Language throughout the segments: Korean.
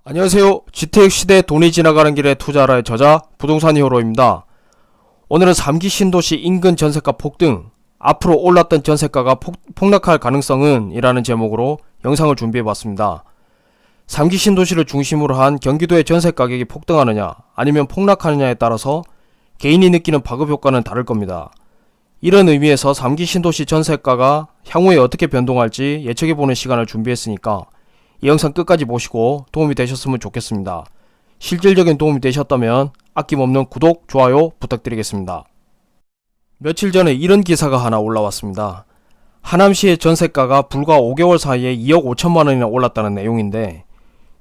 안녕하세요. GTX 시대 돈이 지나가는 길에 투자하라의 저자 부동산 히어로입니다. 오늘은 3기 신도시 인근 전세가 폭등, 앞으로 올랐던 전세가가 폭락할 가능성은? 이라는 제목으로 영상을 준비해봤습니다. 3기 신도시를 중심으로 한 경기도의 전세 가격이 폭등하느냐 아니면 폭락하느냐에 따라서 개인이 느끼는 파급 효과는 다를 겁니다. 이런 의미에서 3기 신도시 전세가가 향후에 어떻게 변동할지 예측해보는 시간을 준비했으니까 이 영상 끝까지 보시고 도움이 되셨으면 좋겠습니다. 실질적인 도움이 되셨다면 아낌없는 구독, 좋아요 부탁드리겠습니다. 며칠 전에 이런 기사가 하나 올라왔습니다. 하남시의 전세가가 불과 5개월 사이에 2억 5천만 원이나 올랐다는 내용인데,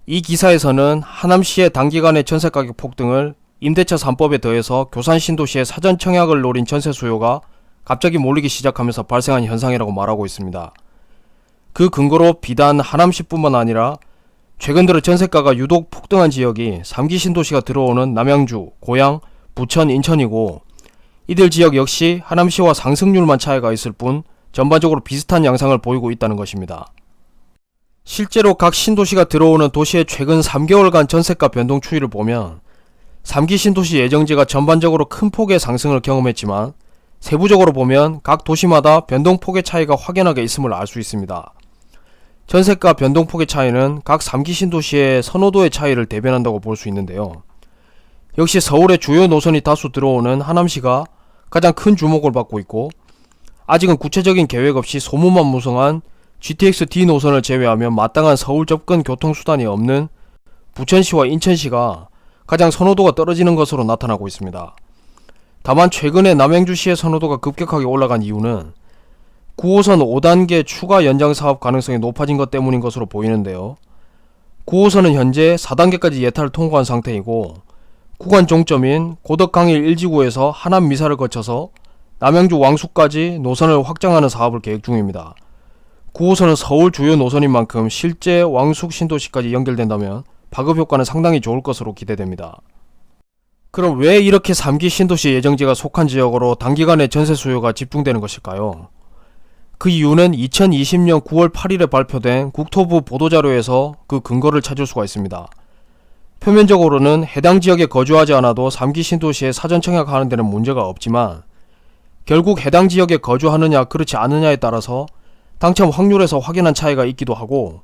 이 기사에서는 하남시의 단기간의 전세가격 폭등을 임대차 3법에 더해서 교산 신도시의 사전 청약을 노린 전세 수요가 갑자기 몰리기 시작하면서 발생한 현상이라고 말하고 있습니다. 그 근거로 비단 하남시뿐만 아니라 최근 들어 전세가가 유독 폭등한 지역이 3기 신도시가 들어오는 남양주, 고양, 부천, 인천이고, 이들 지역 역시 하남시와 상승률만 차이가 있을 뿐 전반적으로 비슷한 양상을 보이고 있다는 것입니다. 실제로 각 신도시가 들어오는 도시의 최근 3개월간 전세가 변동 추이를 보면 3기 신도시 예정지가 전반적으로 큰 폭의 상승을 경험했지만, 세부적으로 보면 각 도시마다 변동폭의 차이가 확연하게 있음을 알 수 있습니다. 전세가 변동폭의 차이는 각 3기 신도시의 선호도의 차이를 대변한다고 볼 수 있는데요. 역시 서울의 주요 노선이 다수 들어오는 하남시가 가장 큰 주목을 받고 있고, 아직은 구체적인 계획 없이 소문만 무성한 GTX D 노선을 제외하면 마땅한 서울 접근 교통수단이 없는 부천시와 인천시가 가장 선호도가 떨어지는 것으로 나타나고 있습니다. 다만 최근에 남양주시의 선호도가 급격하게 올라간 이유는 9호선 5단계 추가 연장 사업 가능성이 높아진 것 때문인 것으로 보이는데요. 9호선은 현재 4단계까지 예타를 통과한 상태이고, 구간 종점인 고덕강일 1지구에서 하남 미사를 거쳐서 남양주 왕숙까지 노선을 확장하는 사업을 계획 중입니다. 9호선은 서울 주요 노선인 만큼 실제 왕숙 신도시까지 연결된다면 파급 효과는 상당히 좋을 것으로 기대됩니다. 그럼 왜 이렇게 3기 신도시 예정지가 속한 지역으로 단기간에 전세 수요가 집중되는 것일까요? 그 이유는 2020년 9월 8일에 발표된 국토부 보도자료에서 그 근거를 찾을 수가 있습니다. 표면적으로는 해당 지역에 거주하지 않아도 3기 신도시에 사전 청약하는 데는 문제가 없지만, 결국 해당 지역에 거주하느냐 그렇지 않느냐에 따라서 당첨 확률에서 확연한 차이가 있기도 하고,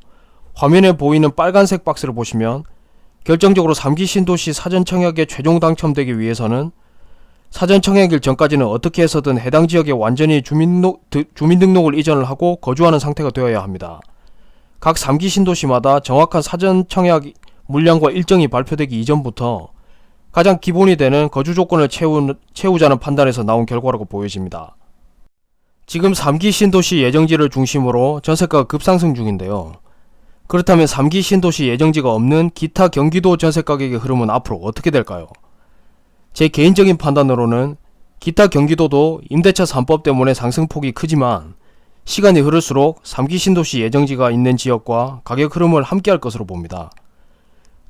화면에 보이는 빨간색 박스를 보시면 결정적으로 3기 신도시 사전 청약에 최종 당첨되기 위해서는 사전 청약일 전까지는 어떻게 해서든 해당 지역에 완전히 주민등록을 이전을 하고 거주하는 상태가 되어야 합니다. 각 3기 신도시마다 정확한 사전 청약 물량과 일정이 발표되기 이전부터 가장 기본이 되는 거주 조건을 채우자는 판단에서 나온 결과라고 보여집니다. 지금 3기 신도시 예정지를 중심으로 전세가가 급상승 중인데요. 그렇다면 3기 신도시 예정지가 없는 기타 경기도 전세가격의 흐름은 앞으로 어떻게 될까요? 제 개인적인 판단으로는 기타 경기도도 임대차 3법 때문에 상승폭이 크지만, 시간이 흐를수록 3기 신도시 예정지가 있는 지역과 가격 흐름을 함께할 것으로 봅니다.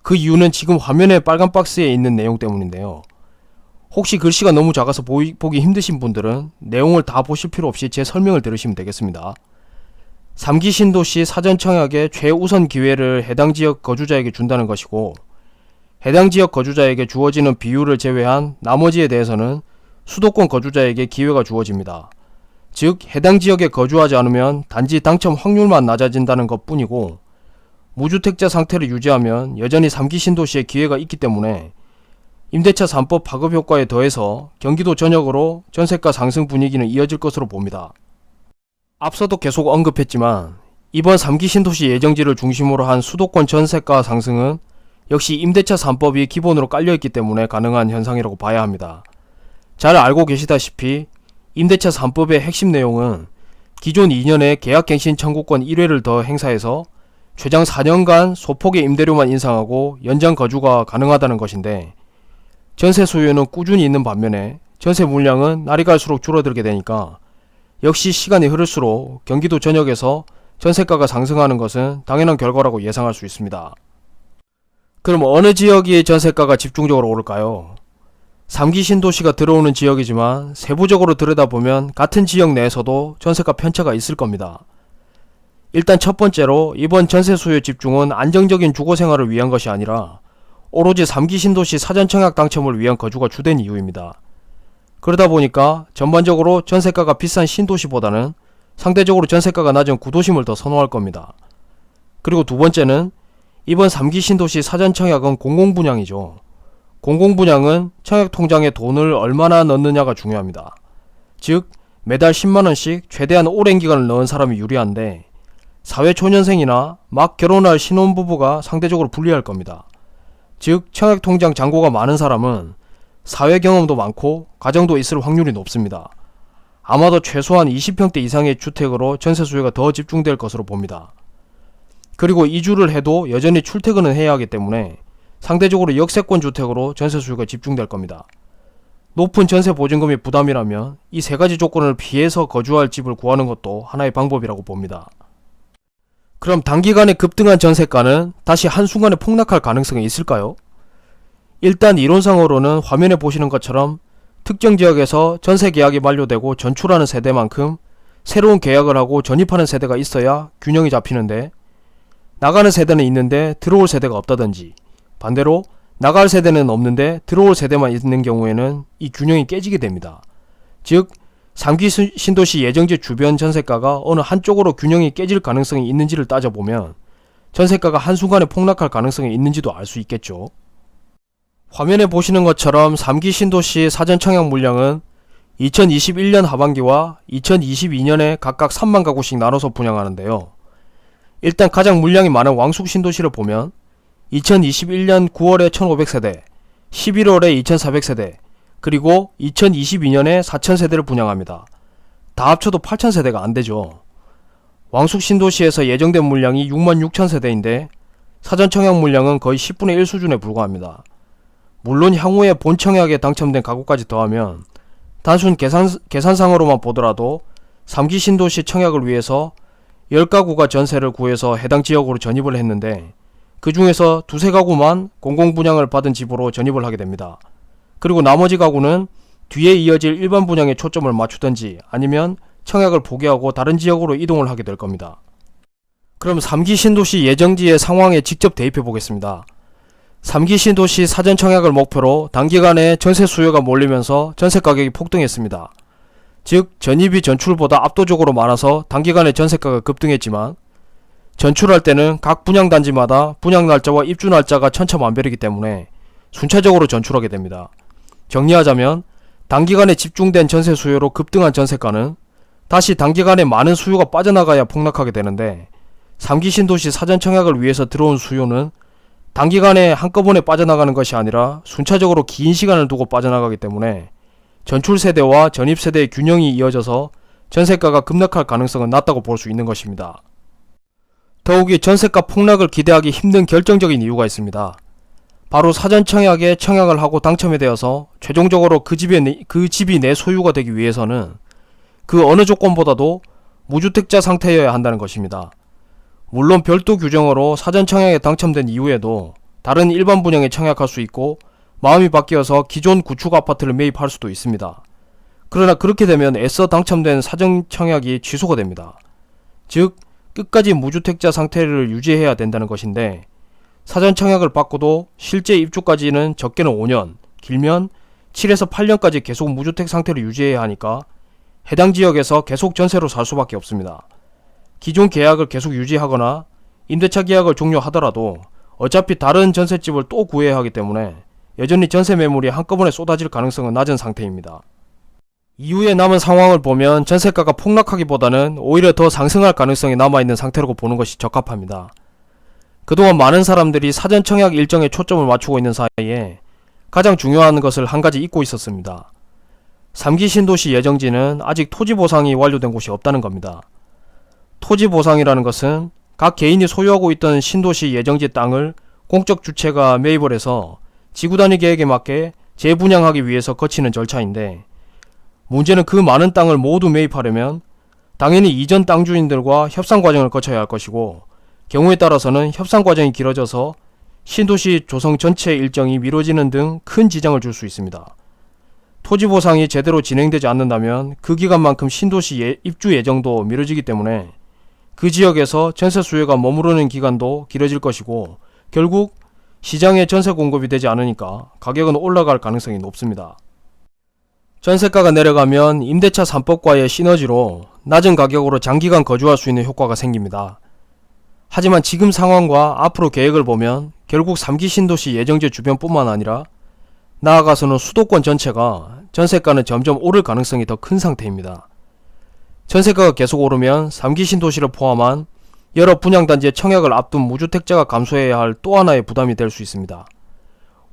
그 이유는 지금 화면에 빨간 박스에 있는 내용 때문인데요. 혹시 글씨가 너무 작아서 보기 힘드신 분들은 내용을 다 보실 필요 없이 제 설명을 들으시면 되겠습니다. 3기 신도시 사전 청약의 최우선 기회를 해당 지역 거주자에게 준다는 것이고, 해당 지역 거주자에게 주어지는 비율을 제외한 나머지에 대해서는 수도권 거주자에게 기회가 주어집니다. 즉, 해당 지역에 거주하지 않으면 단지 당첨 확률만 낮아진다는 것 뿐이고, 무주택자 상태를 유지하면 여전히 3기 신도시에 기회가 있기 때문에 임대차 3법 파급 효과에 더해서 경기도 전역으로 전세가 상승 분위기는 이어질 것으로 봅니다. 앞서도 계속 언급했지만, 이번 3기 신도시 예정지를 중심으로 한 수도권 전세가 상승은 역시 임대차 3법이 기본으로 깔려있기 때문에 가능한 현상이라고 봐야 합니다. 잘 알고 계시다시피 임대차 3법의 핵심 내용은 기존 2년의 계약갱신 청구권 1회를 더 행사해서 최장 4년간 소폭의 임대료만 인상하고 연장 거주가 가능하다는 것인데, 전세 수요는 꾸준히 있는 반면에 전세 물량은 날이 갈수록 줄어들게 되니까 역시 시간이 흐를수록 경기도 전역에서 전세가가 상승하는 것은 당연한 결과라고 예상할 수 있습니다. 그럼 어느 지역이 전세가가 집중적으로 오를까요? 3기 신도시가 들어오는 지역이지만 세부적으로 들여다보면 같은 지역 내에서도 전세가 편차가 있을 겁니다. 일단 첫 번째로 이번 전세 수요 집중은 안정적인 주거 생활을 위한 것이 아니라 오로지 3기 신도시 사전청약 당첨을 위한 거주가 주된 이유입니다. 그러다 보니까 전반적으로 전세가가 비싼 신도시보다는 상대적으로 전세가가 낮은 구도심을 더 선호할 겁니다. 그리고 두 번째는 이번 3기 신도시 사전청약은 공공분양이죠. 공공분양은 청약통장에 돈을 얼마나 넣느냐가 중요합니다. 즉 매달 10만원씩 최대한 오랜 기간을 넣은 사람이 유리한데 사회초년생이나 막 결혼할 신혼부부가 상대적으로 불리할 겁니다. 즉 청약통장 잔고가 많은 사람은 사회 경험도 많고 가정도 있을 확률이 높습니다. 아마도 최소한 20평대 이상의 주택으로 전세 수요가 더 집중될 것으로 봅니다. 그리고 이주를 해도 여전히 출퇴근은 해야 하기 때문에 상대적으로 역세권 주택으로 전세 수요가 집중될 겁니다. 높은 전세 보증금이 부담이라면 이 세 가지 조건을 피해서 거주할 집을 구하는 것도 하나의 방법이라고 봅니다. 그럼 단기간에 급등한 전세가는 다시 한순간에 폭락할 가능성이 있을까요? 일단 이론상으로는 화면에 보시는 것처럼 특정 지역에서 전세 계약이 만료되고 전출하는 세대만큼 새로운 계약을 하고 전입하는 세대가 있어야 균형이 잡히는데 나가는 세대는 있는데 들어올 세대가 없다든지 반대로 나갈 세대는 없는데 들어올 세대만 있는 경우에는 이 균형이 깨지게 됩니다. 즉 3기 신도시 예정지 주변 전세가가 어느 한쪽으로 균형이 깨질 가능성이 있는지를 따져보면 전세가가 한순간에 폭락할 가능성이 있는지도 알 수 있겠죠. 화면에 보시는 것처럼 3기 신도시 사전청약 물량은 2021년 하반기와 2022년에 각각 3만 가구씩 나눠서 분양하는데요. 일단 가장 물량이 많은 왕숙 신도시를 보면 2021년 9월에 1500세대, 11월에 2400세대, 그리고 2022년에 4000세대를 분양합니다. 다 합쳐도 8000세대가 안되죠. 왕숙 신도시에서 예정된 물량이 66,000세대인데 사전청약 물량은 거의 10분의 1 수준에 불과합니다. 물론 향후에 본청약에 당첨된 가구까지 더하면 단순 계산상으로만 보더라도 3기 신도시 청약을 위해서 10가구가 전세를 구해서 해당 지역으로 전입을 했는데 그 중에서 두세 가구만 공공분양을 받은 집으로 전입을 하게 됩니다. 그리고 나머지 가구는 뒤에 이어질 일반 분양에 초점을 맞추든지 아니면 청약을 포기하고 다른 지역으로 이동을 하게 될 겁니다. 그럼 3기 신도시 예정지의 상황에 직접 대입해 보겠습니다. 3기 신도시 사전청약을 목표로 단기간에 전세 수요가 몰리면서 전세 가격이 폭등했습니다. 즉 전입이 전출보다 압도적으로 많아서 단기간에 전세가가 급등했지만 전출할 때는 각 분양단지마다 분양 날짜와 입주 날짜가 천차만별이기 때문에 순차적으로 전출하게 됩니다. 정리하자면 단기간에 집중된 전세 수요로 급등한 전세가는 다시 단기간에 많은 수요가 빠져나가야 폭락하게 되는데 3기 신도시 사전청약을 위해서 들어온 수요는 단기간에 한꺼번에 빠져나가는 것이 아니라 순차적으로 긴 시간을 두고 빠져나가기 때문에 전출 세대와 전입 세대의 균형이 이어져서 전세가가 급락할 가능성은 낮다고 볼 수 있는 것입니다. 더욱이 전세가 폭락을 기대하기 힘든 결정적인 이유가 있습니다. 바로 사전청약에 청약을 하고 당첨이 되어서 최종적으로 그 집이 내 소유가 되기 위해서는 그 어느 조건보다도 무주택자 상태여야 한다는 것입니다. 물론 별도 규정으로 사전청약에 당첨된 이후에도 다른 일반 분양에 청약할 수 있고 마음이 바뀌어서 기존 구축 아파트를 매입할 수도 있습니다. 그러나 그렇게 되면 애써 당첨된 사전청약이 취소가 됩니다. 즉 끝까지 무주택자 상태를 유지해야 된다는 것인데 사전청약을 받고도 실제 입주까지는 적게는 5년, 길면 7에서 8년까지 계속 무주택 상태를 유지해야 하니까 해당 지역에서 계속 전세로 살 수밖에 없습니다. 기존 계약을 계속 유지하거나 임대차 계약을 종료하더라도 어차피 다른 전셋집을 또 구해야 하기 때문에 여전히 전세 매물이 한꺼번에 쏟아질 가능성은 낮은 상태입니다. 이후에 남은 상황을 보면 전세가가 폭락하기보다는 오히려 더 상승할 가능성이 남아있는 상태라고 보는 것이 적합합니다. 그동안 많은 사람들이 사전청약 일정에 초점을 맞추고 있는 사이에 가장 중요한 것을 한 가지 잊고 있었습니다. 3기 신도시 예정지는 아직 토지 보상이 완료된 곳이 없다는 겁니다. 토지 보상이라는 것은 각 개인이 소유하고 있던 신도시 예정지 땅을 공적 주체가 매입을 해서 지구단위 계획에 맞게 재분양하기 위해서 거치는 절차인데 문제는 그 많은 땅을 모두 매입하려면 당연히 이전 땅 주인들과 협상 과정을 거쳐야 할 것이고 경우에 따라서는 협상 과정이 길어져서 신도시 조성 전체 일정이 미뤄지는 등 큰 지장을 줄 수 있습니다. 토지 보상이 제대로 진행되지 않는다면 그 기간만큼 신도시 입주 예정도 미뤄지기 때문에 그 지역에서 전세 수요가 머무르는 기간도 길어질 것이고 결국 시장에 전세 공급이 되지 않으니까 가격은 올라갈 가능성이 높습니다. 전세가가 내려가면 임대차 3법과의 시너지로 낮은 가격으로 장기간 거주할 수 있는 효과가 생깁니다. 하지만 지금 상황과 앞으로 계획을 보면 결국 3기 신도시 예정지 주변뿐만 아니라 나아가서는 수도권 전체가 전세가는 점점 오를 가능성이 더 큰 상태입니다. 전세가가 계속 오르면 3기 신도시를 포함한 여러 분양단지의 청약을 앞둔 무주택자가 감수해야 할 또 하나의 부담이 될 수 있습니다.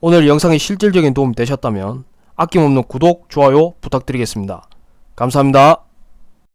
오늘 영상이 실질적인 도움이 되셨다면 아낌없는 구독, 좋아요 부탁드리겠습니다. 감사합니다.